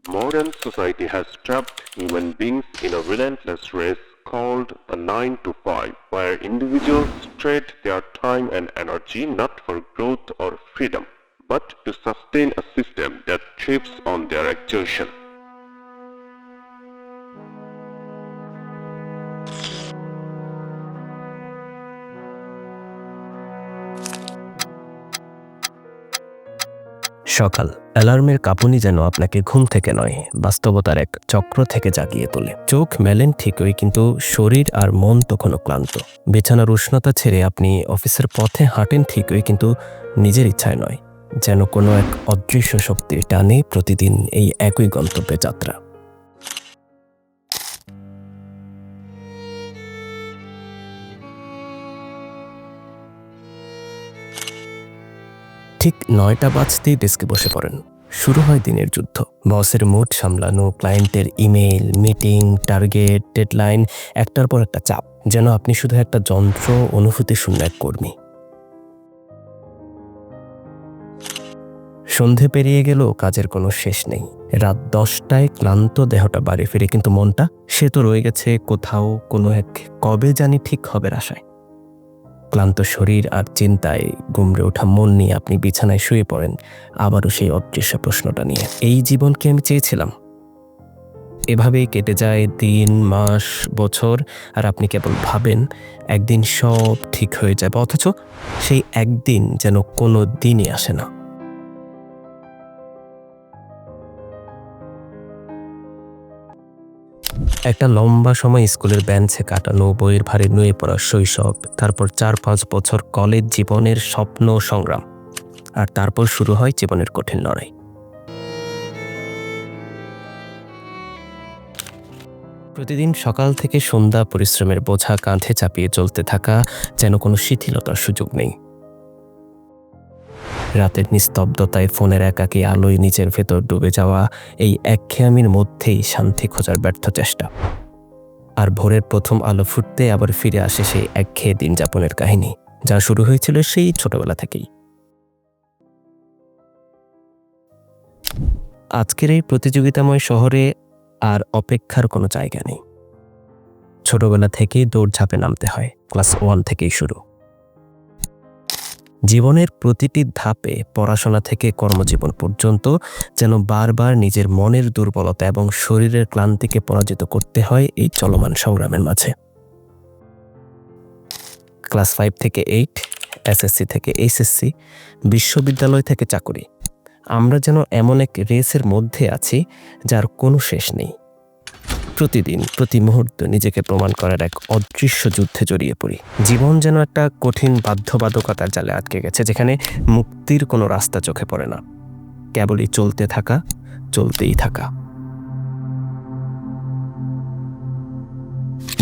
Modern society has trapped human beings in a relentless race called a 9 to 5, where individuals trade their time and energy not for growth or freedom, but to sustain a system that thrives on their exertion. সকাল অ্যালার্মের কাঁপুনি যেন আপনাকে ঘুম থেকে নয়, বাস্তবতার এক চক্র থেকে জাগিয়ে তোলে। চোখ মেলেন ঠিকই, কিন্তু শরীর আর মন তখনও ক্লান্ত। বিছানার উষ্ণতা ছেড়ে আপনি অফিসের পথে হাঁটেন ঠিকই, কিন্তু নিজের ইচ্ছায় নয়, যেন কোনো এক অদৃশ্য শক্তির টানে প্রতিদিন এই একই গন্তব্যে যাত্রা। ঠিক 9টা বাজতেই ডেস্কে বসে পড়েন। শুরু হয় দিনের যুদ্ধ। বসের মুড সামলানো, ক্লায়েন্টের ইমেইল, মিটিং, টার্গেট, ডেডলাইন, একটার পর একটা চাপ, যেন আপনি শুধু একটা যন্ত্র, অনুভূতি শূন্য এক কর্মী। সন্ধে পেরিয়ে গেলেও কাজের কোনো শেষ নেই। রাত 10টায় ক্লান্ত দেহটা বাড়ি ফিরে, কিন্তু মনটা সে তো রয়ে গেছে কোথাও, কোনো এক কবে জানি ঠিক হবের আশায়। ক্লান্ত শরীর আর চিন্তায় গুমড়ে ওঠা মন নিয়ে আপনি বিছানায় শুয়ে পড়েন, আবারও সেই অদৃশ্য প্রশ্নটা নিয়ে। এই জীবন কি আমি চেয়েছিলাম? এভাবেই কেটে যায় দিন, মাস, বছর, আর আপনি কেবল ভাবেন একদিন সব ঠিক হয়ে যাবে, অথচ সেই একদিন যেন কোনো দিনই আসে না। একটা লম্বা সময় স্কুলের বেঞ্চে কাটানো, বইয়ের ভারে নুয়ে পড়া শৈশব, তারপর 4-5 বছর কলেজ জীবনের স্বপ্ন সংগ্রাম, আর তারপর শুরু হয় জীবনের কঠিন লড়াই। প্রতিদিন সকাল থেকে সন্ধ্যা পরিশ্রমের বোঝা কাঁধে চাপিয়ে চলতে থাকা, যেন কোনো শিথিলতার সুযোগ নেই। রাতের নিস্তব্ধতায় ফোনের একাকী আলোয় নিজের ভেতর ডুবে যাওয়া, এই একঘেয়ামির মধ্যেই শান্তি খোঁজার ব্যর্থ চেষ্টা। আর ভোরের প্রথম আলো ফুটতে আবার ফিরে আসে সেই একঘেয়ে দিন যাপনের কাহিনী, যা শুরু হয়েছিল সেই ছোটবেলা থেকেই। আজকের এই প্রতিযোগিতাময় শহরে আর অপেক্ষার কোনো জায়গা নেই। ছোটবেলা থেকেই দৌড়ঝাঁপে নামতে হয়, ক্লাস 1 থেকেই শুরু। জীবনের প্রতিটি ধাপে, পড়াশোনা থেকে কর্মজীবন পর্যন্ত, যেন বারবার নিজের মনের দুর্বলতা এবং শরীরের ক্লান্তিকে পরাজিত করতে হয় এই চলমান সংগ্রামের মাঝে। ক্লাস 5 থেকে 8, এসএসসি থেকে এইচএসসি, বিশ্ববিদ্যালয় থেকে চাকরি, আমরা যেন এমন এক রেসের মধ্যে আছি যার কোনো শেষ নেই। প্রতিদিন, প্রতি মুহূর্ত নিজেকে প্রমাণ করার এক অদৃশ্য যুদ্ধে জড়িয়ে পড়ি। জীবন যেন একটা কঠিন বাধ্যবাধকতার জালে আটকে গেছে, যেখানে মুক্তির কোনো রাস্তা চোখে পড়ে না, কেবলই চলতে থাকা, চলতেই থাকা।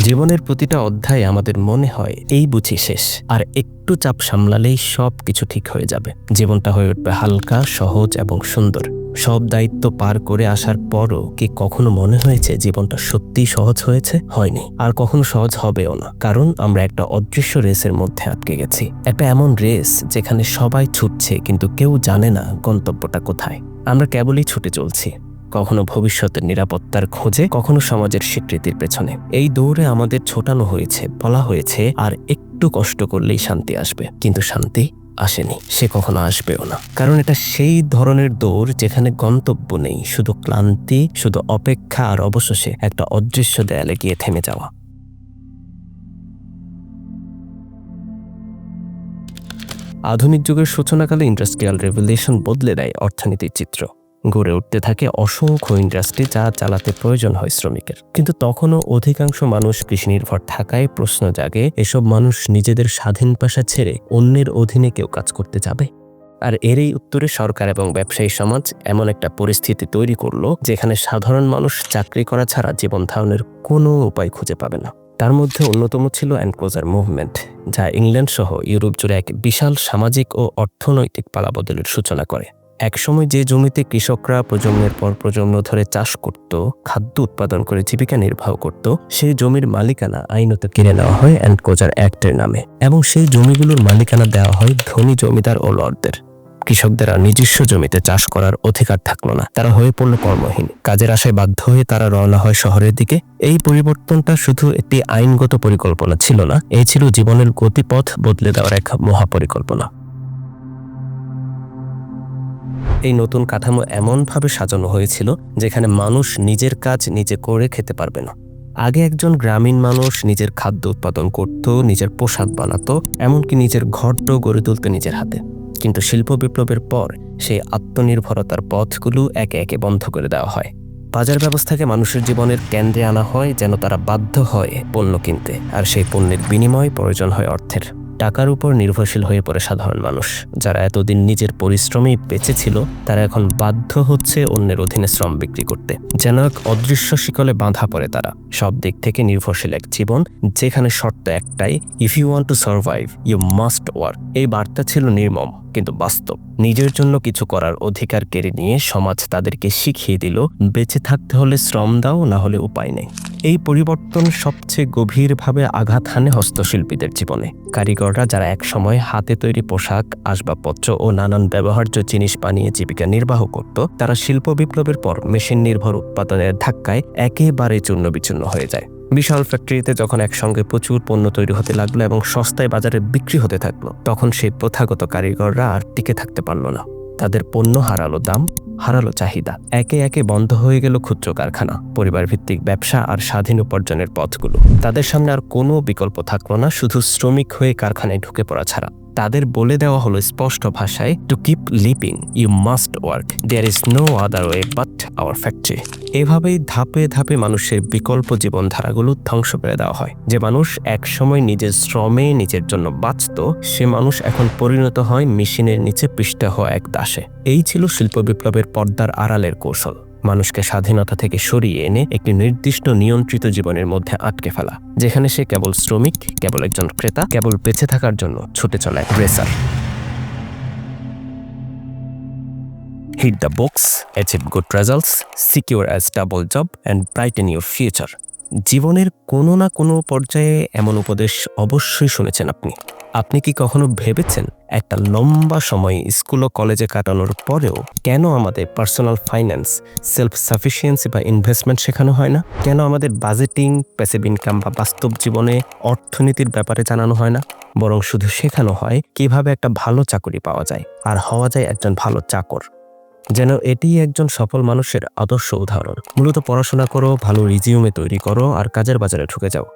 জীবনের প্রতিটা অধ্যায় আমাদের মনে হয় এই বুঝি শেষ, আর একটু চাপ সামলালেই সব কিছু ঠিক হয়ে যাবে। জীবনটা হয়ে উঠবে হালকা, সহজ এবং সুন্দর। সব দায়িত্ব পার করে আসার পরও কি কখনো মনে হয়েছে জীবনটা সত্যিই সহজ হয়েছে? হয়নি, আর কখনো সহজ হবেও না, কারণ আমরা একটা অদৃশ্য রেসের মধ্যে আটকে গেছি। একটা এমন রেস যেখানে সবাই ছুটছে, কিন্তু কেউ জানে না গন্তব্যটা কোথায়। আমরা কেবলই ছুটে চলছি, কখনো ভবিষ্যতের নিরাপত্তার খোঁজে, কখনো সমাজের স্বীকৃতির পেছনে। এই দৌড়ে আমাদের ছোটানো হয়েছে, বলা হয়েছে আর একটু কষ্ট করলেই শান্তি আসবে, কিন্তু শান্তি আসেনি, সে কখনো আসবেও না, কারণ এটা সেই ধরনের দৌড় যেখানে গন্তব্য নেই, শুধু ক্লান্তি, শুধু অপেক্ষা, আর অবশেষে একটা অদৃশ্য দেয়ালে গিয়ে থেমে যাওয়া। আধুনিক যুগের সূচনাকালে ইন্ডাস্ট্রিয়াল রেভলিউশন বদলে দেয় অর্থনীতির চিত্র। গড়ে উঠতে থাকে অসংখ্য ইন্ডাস্ট্রি, যা চালাতে প্রয়োজন হয় শ্রমিকের। কিন্তু তখনও অধিকাংশ মানুষ কৃষি নির্ভর থাকায় প্রশ্ন জাগে, এসব মানুষ নিজেদের স্বাধীন পেশা ছেড়ে অন্যের অধীনে কেউ কাজ করতে যাবে? আর এরই উত্তরে সরকার এবং ব্যবসায়ী সমাজ এমন একটা পরিস্থিতি তৈরি করলো, যেখানে সাধারণ মানুষ চাকরি করা ছাড়া জীবন ধারণের কোনো উপায় খুঁজে পাবে না। তার মধ্যে অন্যতম ছিল এনক্লোজার মুভমেন্ট, যা ইংল্যান্ড সহ ইউরোপ জুড়ে এক বিশাল সামাজিক ও অর্থনৈতিক পালাবদলের সূচনা করে। একসময় যে জমিতে কৃষকরা প্রজন্মের পর প্রজন্ম ধরে চাষ করত, খাদ্য উৎপাদন করে জীবিকা নির্বাহ করত, সেই জমির মালিকানা আইনত কিনে নেওয়া হয় এনক্লোজার অ্যাক্টের নামে, এবং সেই জমিগুলোর মালিকানা দেওয়া হয় ধনী জমিদার ও লর্ডদের। কৃষকদের আর নিজস্ব জমিতে চাষ করার অধিকার থাকলো না। তারা হয়ে পড়ল কর্মহীন। কাজের আশায় বাধ্য হয়ে তারা রওনা হয় শহরের দিকে। এই পরিবর্তনটা শুধু একটি আইনগত পরিকল্পনা ছিল না, এই ছিল জীবনের গতিপথ বদলে দেওয়ার এক মহাপরিকল্পনা। এই নতুন কাঠামো এমনভাবে সাজানো হয়েছিল যেখানে মানুষ নিজের কাজ নিজে করে খেতে পারবে না। আগে একজন গ্রামীণ মানুষ নিজের খাদ্য উৎপাদন করত, নিজের পোশাক বানাতো, এমনকি নিজের ঘরটাও গড়ে তুলত নিজের হাতে। কিন্তু শিল্প বিপ্লবের পর সেই আত্মনির্ভরতার পথগুলো একে একে বন্ধ করে দেওয়া হয়। বাজার ব্যবস্থাকে মানুষের জীবনের কেন্দ্রে আনা হয় যেন তারা বাধ্য হয় পণ্য কিনতে, আর সেই পণ্যের বিনিময়ে প্রয়োজন হয় অর্থের। টাকার উপর নির্ভরশীল হয়ে পড়ে সাধারণ মানুষ। যারা এতদিন নিজের পরিশ্রমেই বেঁচে ছিল, তারা এখন বাধ্য হচ্ছে অন্যের অধীনে শ্রম বিক্রি করতে। যেন এক অদৃশ্য শিকলে বাঁধা পড়ে তারা। সব দিক থেকে নির্ভরশীল এক জীবন, যেখানে শর্ত একটাই, if you want to survive you must work. এই বার্তা ছিল নির্মম কিন্তু বাস্তব। নিজের জন্য কিছু করার অধিকার কেড়ে নিয়ে সমাজ তাদেরকে শিখিয়ে দিল, বেঁচে থাকতে হলে শ্রম দাও, না হলে উপায় নেই। এই পরিবর্তন সবচেয়ে গভীরভাবে আঘাত হানে হস্তশিল্পীদের জীবনে। কারিগররা যারা একসময় হাতে তৈরি পোশাক, আসবাবপত্র ও নানান ব্যবহার্য জিনিস বানিয়ে জীবিকা নির্বাহ করত, তারা শিল্প বিপ্লবের পর মেশিন নির্ভর উৎপাদনের ধাক্কায় একেবারে চূর্ণ বিচূর্ণ হয়ে যায়। বিশাল ফ্যাক্টরিতে যখন একসঙ্গে প্রচুর পণ্য তৈরি হতে লাগলো এবং সস্তায় বাজারে বিক্রি হতে থাকলো, তখন সেই প্রথাগত কারিগররা আর টিকে থাকতে পারল না। তাদের পণ্য হারালো দাম, হারালো চাহিদা। একে একে বন্ধ হয়ে গেল ক্ষুদ্র কারখানা, পরিবার ভিত্তিক ব্যবসা আর স্বাধীন উপার্জনের পথগুলো। তাদের সামনে আর কোনো বিকল্প থাকলো না, শুধু শ্রমিক হয়ে কারখানায় ঢুকে পড়া ছাড়া। তাদের বলে দেওয়া হলো স্পষ্ট ভাষায়, to keep living you must work, there is no other way but our factory. এভাবেই ধাপে ধাপে মানুষের বিকল্প জীবনধারাগুলো ধ্বংস করে দেওয়া হয়। যে মানুষ একসময় নিজের শ্রমে নিজের জন্য বাঁচত, সে মানুষ এখন পরিণত হয় মেশিনের নিচে পিষ্ট হওয়া এক দাসে। এই ছিল শিল্প বিপ্লবের পর্দার আড়ালের কৌশল। মানুষকে স্বাধীনতা থেকে সরিয়ে এনে একটি নির্দিষ্ট নিয়ন্ত্রিত জীবনের মধ্যে আটকে ফেলা, যেখানে সে কেবল শ্রমিক, কেবল একজন ক্রেতা, কেবল বেঁচে থাকার জন্য ছুটে চলা এক racer. Hit the books, achieve good results, secure a stable job and brighten your future. জীবনের কোনো না কোনো পর্যায়ে এমন উপদেশ অবশ্যই শুনেছেন আপনি। আপনি কি কখনো ভেবেছেন একটা লম্বা সময় স্কুল ও কলেজে কাটানোর পরেও কেন আমাদের পার্সোনাল ফাইন্যান্স, সেলফ সাফিসিয়েন্সি বা ইনভেস্টমেন্ট শেখানো হয় না? কেন আমাদের বাজেটিং, প্যাসিভ ইনকাম বা বাস্তব জীবনে অর্থনীতির ব্যাপারে জানানো হয় না? বরং শুধু শেখানো হয় কিভাবে একটা ভালো চাকরি পাওয়া যায় আর হওয়া যায় একজন ভালো চাকর। যেন এটি একজন সফল মানুষের আদর্শ উদাহরণ। মূলত পড়াশোনা করো, ভালো রিজিউমে তৈরি করো আর কাজের বাজারে ঢুকে যাও।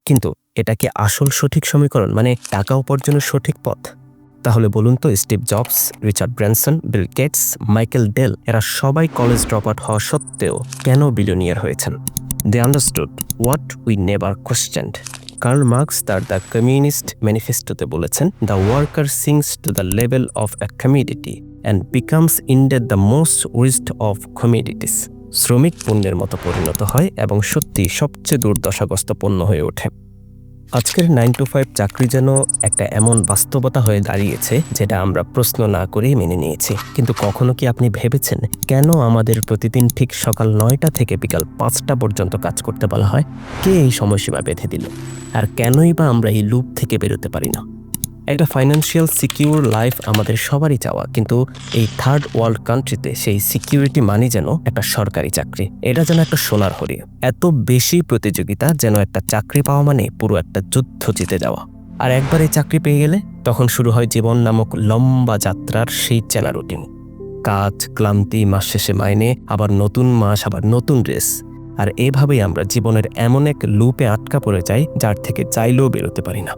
কিন্তু এটা কি আসল সঠিক সমীকরণ, মানে টাকা উপার্জনের সঠিক পথ? তাহলে বলুন তো, Steve Jobs, Richard Branson, Bill Gates, Michael Dell, এরা সবাই কলেজ ড্রপ আউট হওয়া সত্ত্বেও কেন বিলিয়নিয়ার হয়েছেন? They understood what we never questioned. Karl Marx তার দ্য কমিউনিস্ট ম্যানিফেস্টোতে বলেছেন, the worker sinks to the level of a community and becomes indeed the most worst of communities. শ্রমিক পণ্যের মতো পরিণত হয় এবং সত্যি সবচেয়ে দুর্দশাগ্রস্ত পণ্য হয়ে ওঠে। আজকের 9 to 5 চাকরি যেন একটা এমন বাস্তবতা হয়ে দাঁড়িয়েছে যেটা আমরা প্রশ্ন না করেই মেনে নিয়েছি। কিন্তু কখনো কি আপনি ভেবেছেন কেন আমাদের প্রতিদিন ঠিক সকাল 9টা থেকে বিকাল 5টা পর্যন্ত কাজ করতে বলা হয়? কে এই সময়সীমা বেঁধে দিল? আর কেনই বা আমরা এই লুপ থেকে বেরোতে পারি না? একটা ফাইন্যান্সিয়াল সিকিউর লাইফ আমাদের সবারই চাওয়া, কিন্তু এই থার্ড ওয়ার্ল্ড কান্ট্রিতে সেই সিকিউরিটি মানি যেন একটা সরকারি চাকরি। এটা যেন একটা সোনার হরিণ। এত বেশি প্রতিযোগিতা যেন একটা চাকরি পাওয়া মানে পুরো একটা যুদ্ধ জিতে যাওয়া। আর একবার এই চাকরি পেয়ে গেলে তখন শুরু হয় জীবন নামক লম্বা যাত্রার সেই চেনা রুটিন। কাজ, ক্লান্তি, মাস শেষে মাইনে, আবার নতুন মাস, আবার নতুন রেস। আর এভাবেই আমরা জীবনের এমন এক লুপে আটকা পড়ে যাই যার থেকে চাইলেও বেরোতে পারি না।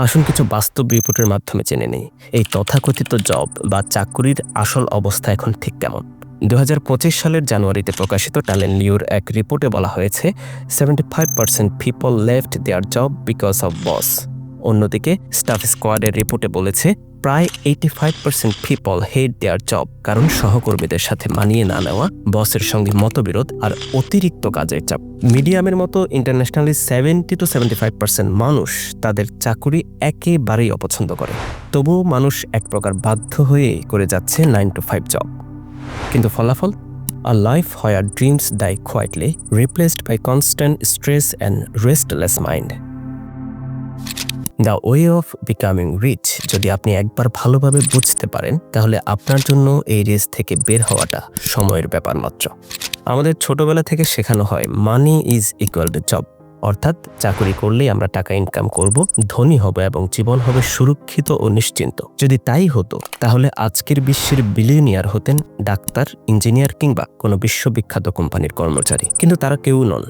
আসুন কিছু বাস্তব রিপোর্টের মাধ্যমে জেনে নেই এই তথাকথিত জব বা চাকরির আসল অবস্থা এখন ঠিক কেমন। 2025 সালের জানুয়ারিতে প্রকাশিত ট্যালেন্ট লিওর এক রিপোর্টে বলা হয়েছে 75% people left their job because of boss. অন্যদিকে স্টাফ স্কোয়াডের রিপোর্টে বলেছে প্রায় 85% পিপল হেট দেয়ার জব, কারণ সহকর্মীদের সাথে মানিয়ে না নেওয়া, বসের সঙ্গে মতবিরোধ আর অতিরিক্ত কাজের চাপ। মিডিয়ামের মতো ইন্টারন্যাশনালি 70 to 75% মানুষ তাদের চাকুরি একেবারেই অপছন্দ করে। তবুও মানুষ এক প্রকার বাধ্য হয়ে করে যাচ্ছে 9 to 5 জব। কিন্তু ফলাফল A life where dreams die quietly, replaced by constant stress and restless mind. The way of becoming rich যদি আপনি একবার ভালোভাবে বুঝতে পারেন, তাহলে আপনার জন্য এই রেস থেকে বের হওয়াটা সময়ের ব্যাপার মাত্র। আমাদের ছোটবেলা থেকে শেখানো হয় money is equal to job, অর্থাৎ চাকরি করলেই আমরা টাকা ইনকাম করব, ধনী হব এবং জীবন হবে সুরক্ষিত ও নিশ্চিন্ত। যদি তাই হতো, তাহলে আজকের বিশ্বের বিলিয়নিয়ার হতেন ডাক্তার, ইঞ্জিনিয়ার কিংবা কোনো বিশ্ববিখ্যাত কোম্পানির কর্মচারী। কিন্তু তারা কেউ নন।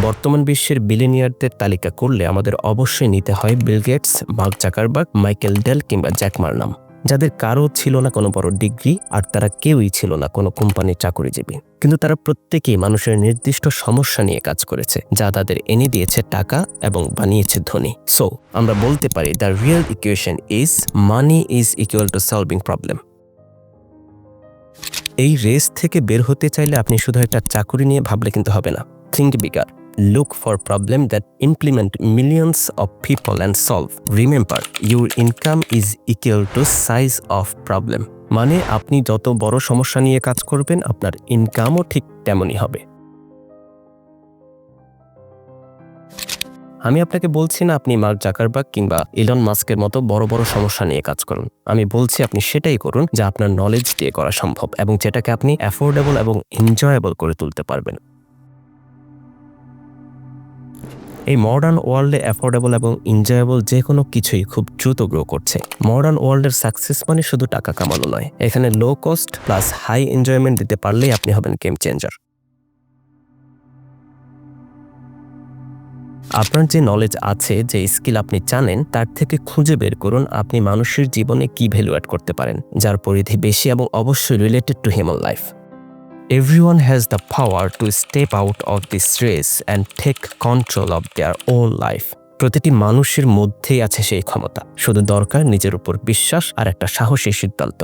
বর্তমান বিশ্বের বিলিয়নিয়ারদের তালিকা করলে আমাদের অবশ্যই নিতে হয় Bill Gates, Mark Zuckerberg, Michael Dell কিংবা জ্যাক মার নাম, যাদের কারো ছিল না কোনো বড় ডিগ্রি, আর তারা কেউই ছিল না কোনো কোম্পানির চাকরিজীবী। কিন্তু তারা প্রত্যেকেই মানুষের নির্দিষ্ট সমস্যা নিয়ে কাজ করেছে, যা তাদের এনে দিয়েছে টাকা এবং বানিয়েছে ধনী। সো আমরা বলতে পারি the real equation is money is equal to solving problem. এই রেস থেকে বের হতে চাইলে আপনি শুধু একটা চাকরি নিয়ে ভাবলে কিন্তু হবে না। Think bigger. Look for problem that implement millions of people and solve. Remember, your income is equal to size of problem. মানে আপনি যত বড় সমস্যা নিয়ে কাজ করবেন, আপনার ইনকামও ঠিক তেমনই হবে। আমি আপনাকে বলছি না আপনি মার্ক জাকারবার্গ কিংবা ইলন মাস্কের মতো বড় বড় সমস্যা নিয়ে কাজ করুন। আমি বলছি আপনি সেটাই করুন যা আপনার নলেজ দিয়ে করা সম্ভব এবং যেটাকে আপনি অ্যাফোর্ডেবল এবং এনজয়েবল করে তুলতে পারবেন। এই মডার্ন ওয়ার্ল্ডে অ্যাফোর্ডেবল এবং এনজয়েবল যে কোনো কিছুই খুব দ্রুত গ্রো করছে। মডার্ন ওয়ার্ল্ডের সাকসেস মানে শুধু টাকা কামানো নয়, এখানে low cost plus high enjoyment দিতে পারলেই আপনি হবেন গেম চেঞ্জার। আপনার যে নলেজ আছে, যে স্কিল আপনি জানেন, তার থেকে খুঁজে বের করুন আপনি মানুষের জীবনে কি ভ্যালু অ্যাড করতে পারেন, যার পরিধি বেশি এবং অবশ্যই related to human life. Everyone has the power to step out of this race and take control of their own life. প্রতিটি মানুষের মধ্যেই আছে সেই ক্ষমতা, শুধু দরকার নিজের উপর বিশ্বাস আর একটা সাহসী সিদ্ধান্ত।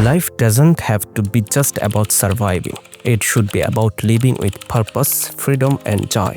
Life doesn't have to be just about surviving. It should be about living with purpose, freedom and joy.